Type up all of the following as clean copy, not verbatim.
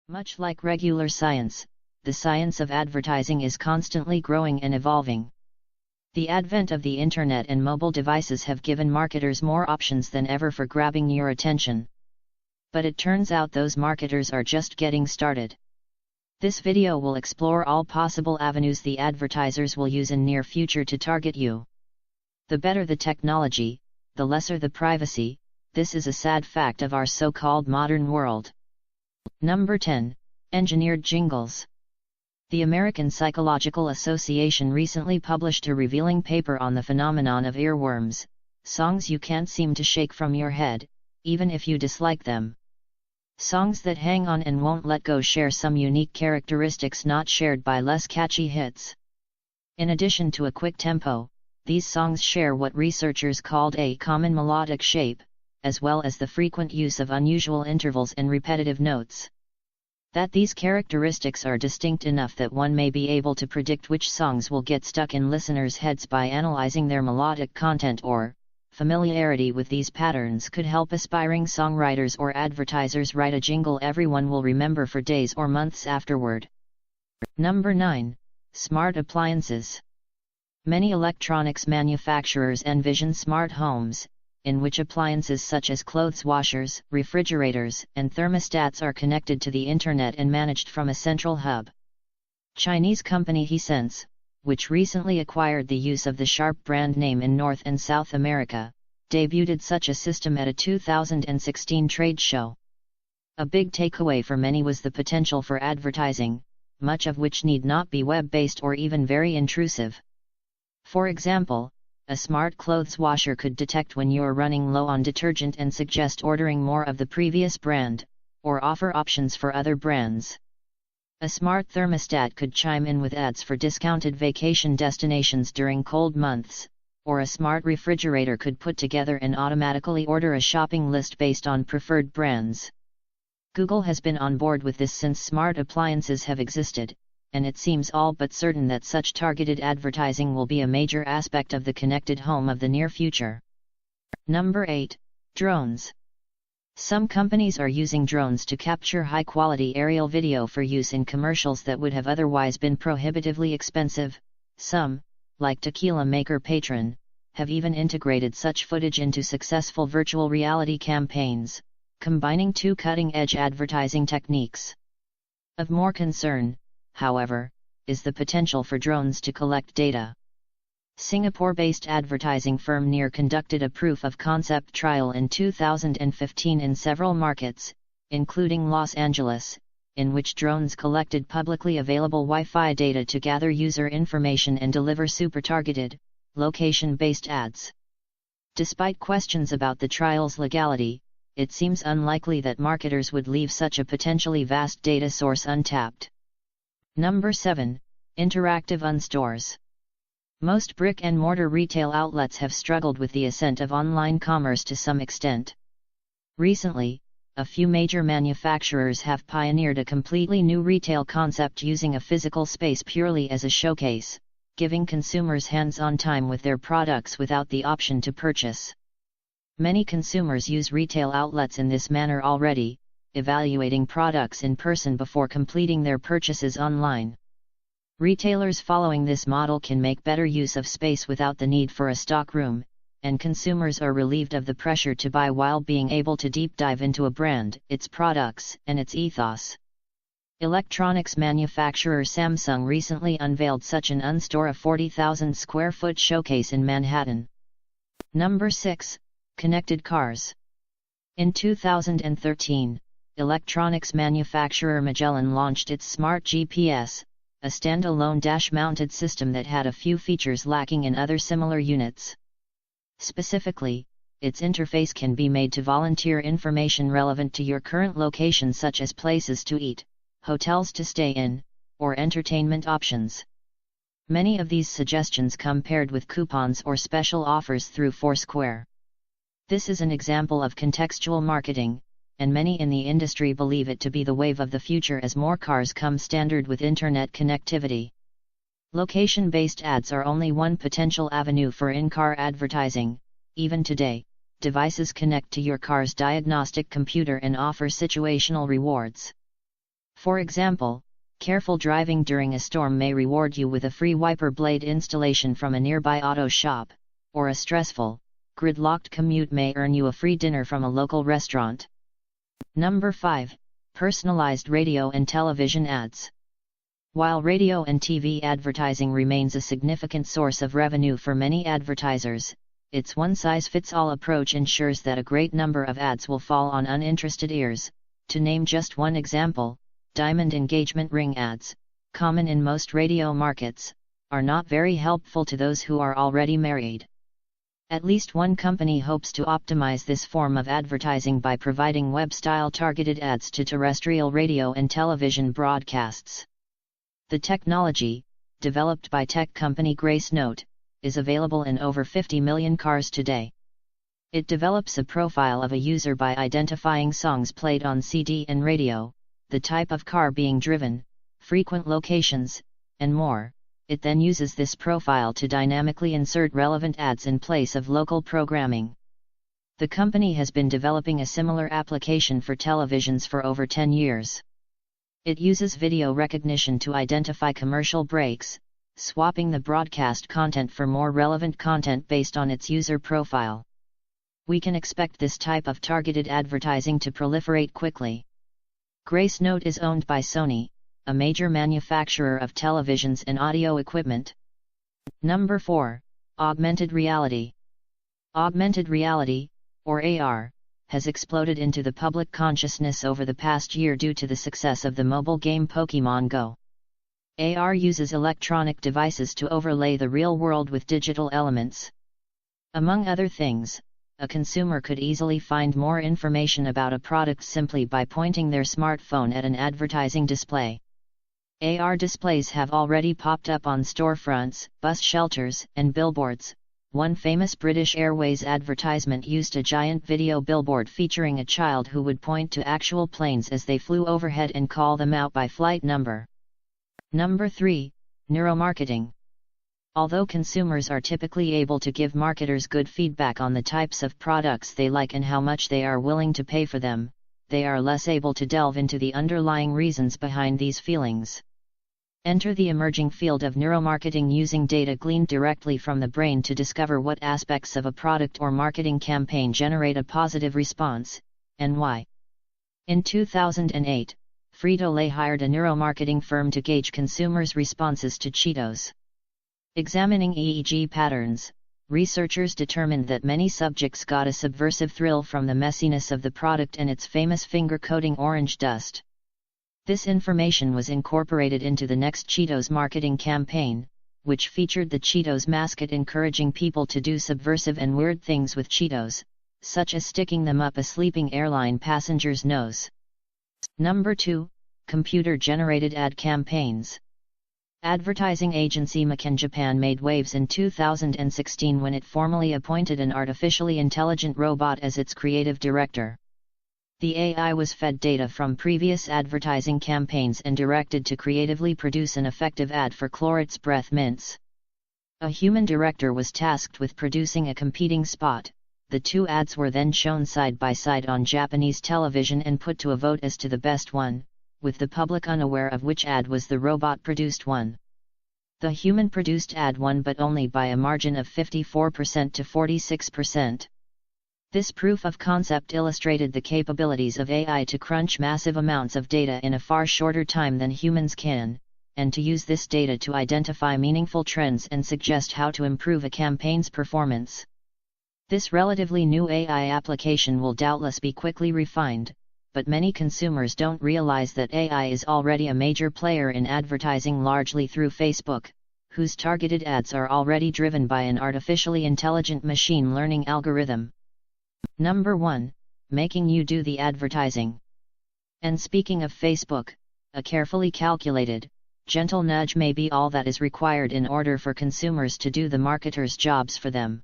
Much like regular science, the science of advertising is constantly growing and evolving. The advent of the internet and mobile devices have given marketers more options than ever for grabbing your attention. But it turns out those marketers are just getting started. This video will explore all possible avenues the advertisers will use in near future to target you. The better the technology, the lesser the privacy. This is a sad fact of our so-called modern world. Number 10. Engineered jingles. The American Psychological Association recently published a revealing paper on the phenomenon of earworms, songs you can't seem to shake from your head, even if you dislike them. Songs that hang on and won't let go share some unique characteristics not shared by less catchy hits. In addition to a quick tempo, these songs share what researchers called a common melodic shape, as well as the frequent use of unusual intervals and repetitive notes. That these characteristics are distinct enough that one may be able to predict which songs will get stuck in listeners' heads by analyzing their melodic content, or familiarity with these patterns could help aspiring songwriters or advertisers write a jingle everyone will remember for days or months afterward. Number 9. Smart appliances. Many electronics manufacturers envision smart homes, in which appliances such as clothes washers, refrigerators, and thermostats are connected to the internet and managed from a central hub. Chinese company Hisense, which recently acquired the use of the Sharp brand name in North and South America, debuted such a system at a 2016 trade show. A big takeaway for many was the potential for advertising, much of which need not be web-based or even very intrusive. For example, a smart clothes washer could detect when you're running low on detergent and suggest ordering more of the previous brand, or offer options for other brands. A smart thermostat could chime in with ads for discounted vacation destinations during cold months, or a smart refrigerator could put together and automatically order a shopping list based on preferred brands. Google has been on board with this since smart appliances have existed, and it seems all but certain that such targeted advertising will be a major aspect of the connected home of the near future. Number 8. Drones. Some companies are using drones to capture high-quality aerial video for use in commercials that would have otherwise been prohibitively expensive. Some, like tequila maker Patron, have even integrated such footage into successful virtual reality campaigns, combining two cutting-edge advertising techniques. Of more concern, however, is the potential for drones to collect data. Singapore-based advertising firm Near conducted a proof-of-concept trial in 2015 in several markets, including Los Angeles, in which drones collected publicly available Wi-Fi data to gather user information and deliver super-targeted, location-based ads. Despite questions about the trial's legality, it seems unlikely that marketers would leave such a potentially vast data source untapped. Number 7. Interactive unstores. Most brick-and-mortar retail outlets have struggled with the ascent of online commerce to some extent. Recently, a few major manufacturers have pioneered a completely new retail concept using a physical space purely as a showcase, giving consumers hands-on time with their products without the option to purchase. Many consumers use retail outlets in this manner already, evaluating products in person before completing their purchases online. Retailers following this model can make better use of space without the need for a stock room, and consumers are relieved of the pressure to buy while being able to deep dive into a brand, its products, and its ethos. Electronics manufacturer Samsung recently unveiled such an unstore, a 40,000 square foot showcase in Manhattan. Number 6. Connected cars. In 2013, electronics manufacturer Magellan launched its Smart GPS, a standalone dash-mounted system that had a few features lacking in other similar units. Specifically, its interface can be made to volunteer information relevant to your current location, such as places to eat, hotels to stay in, or entertainment options. Many of these suggestions come paired with coupons or special offers through Foursquare. This is an example of contextual marketing, and many in the industry believe it to be the wave of the future as more cars come standard with internet connectivity. Location-based ads are only one potential avenue for in-car advertising. Even today, devices connect to your car's diagnostic computer and offer situational rewards. For example, careful driving during a storm may reward you with a free wiper blade installation from a nearby auto shop, or a stressful, gridlocked commute may earn you a free dinner from a local restaurant. Number 5. Personalized radio and television ads. While radio and TV advertising remains a significant source of revenue for many advertisers, its one-size-fits-all approach ensures that a great number of ads will fall on uninterested ears. To name just one example, diamond engagement ring ads, common in most radio markets, are not very helpful to those who are already married. At least one company hopes to optimize this form of advertising by providing web-style targeted ads to terrestrial radio and television broadcasts. The technology, developed by tech company Gracenote, is available in over 50 million cars today. It develops a profile of a user by identifying songs played on CD and radio, the type of car being driven, frequent locations, and more. It then uses this profile to dynamically insert relevant ads in place of local programming. The company has been developing a similar application for televisions for over 10 years. It uses video recognition to identify commercial breaks, swapping the broadcast content for more relevant content based on its user profile. We can expect this type of targeted advertising to proliferate quickly. Gracenote is owned by Sony, a major manufacturer of televisions and audio equipment. Number 4. Augmented reality. Augmented reality, or AR, has exploded into the public consciousness over the past year due to the success of the mobile game Pokémon Go. AR uses electronic devices to overlay the real world with digital elements. Among other things, a consumer could easily find more information about a product simply by pointing their smartphone at an advertising display. AR displays have already popped up on storefronts, bus shelters, and billboards. One famous British Airways advertisement used a giant video billboard featuring a child who would point to actual planes as they flew overhead and call them out by flight number. Number 3. Neuromarketing. Although consumers are typically able to give marketers good feedback on the types of products they like and how much they are willing to pay for them, they are less able to delve into the underlying reasons behind these feelings. Enter the emerging field of neuromarketing, using data gleaned directly from the brain to discover what aspects of a product or marketing campaign generate a positive response, and why. In 2008, Frito-Lay hired a neuromarketing firm to gauge consumers' responses to Cheetos. Examining EEG patterns, researchers determined that many subjects got a subversive thrill from the messiness of the product and its famous finger-coating orange dust. This information was incorporated into the next Cheetos marketing campaign, which featured the Cheetos mascot encouraging people to do subversive and weird things with Cheetos, such as sticking them up a sleeping airline passenger's nose. Number 2. Computer-generated ad campaigns. Advertising agency Macan Japan made waves in 2016 when it formally appointed an artificially intelligent robot as its creative director. The AI was fed data from previous advertising campaigns and directed to creatively produce an effective ad for Clorox breath mints. A human director was tasked with producing a competing spot. The two ads were then shown side by side on Japanese television and put to a vote as to the best one, with the public unaware of which ad was the robot-produced one. The human-produced ad won, but only by a margin of 54% to 46%. This proof of concept illustrated the capabilities of AI to crunch massive amounts of data in a far shorter time than humans can, and to use this data to identify meaningful trends and suggest how to improve a campaign's performance. This relatively new AI application will doubtless be quickly refined, but many consumers don't realize that AI is already a major player in advertising, largely through Facebook, whose targeted ads are already driven by an artificially intelligent machine learning algorithm. Number 1. Making you do the advertising. And speaking of Facebook, a carefully calculated, gentle nudge may be all that is required in order for consumers to do the marketers' jobs for them.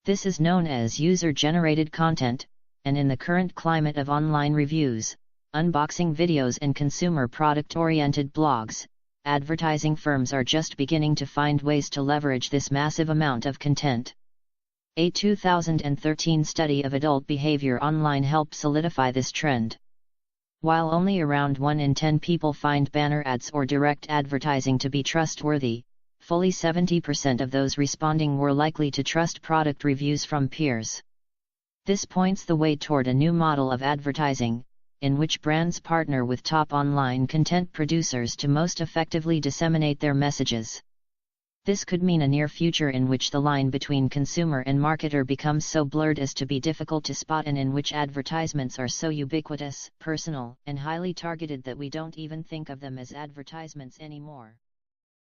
This is known as user-generated content, and in the current climate of online reviews, unboxing videos and consumer product-oriented blogs, advertising firms are just beginning to find ways to leverage this massive amount of content. A 2013 study of adult behavior online helped solidify this trend. While only around 1 in 10 people find banner ads or direct advertising to be trustworthy, fully 70% of those responding were likely to trust product reviews from peers. This points the way toward a new model of advertising, in which brands partner with top online content producers to most effectively disseminate their messages. This could mean a near future in which the line between consumer and marketer becomes so blurred as to be difficult to spot, and in which advertisements are so ubiquitous, personal, and highly targeted that we don't even think of them as advertisements anymore.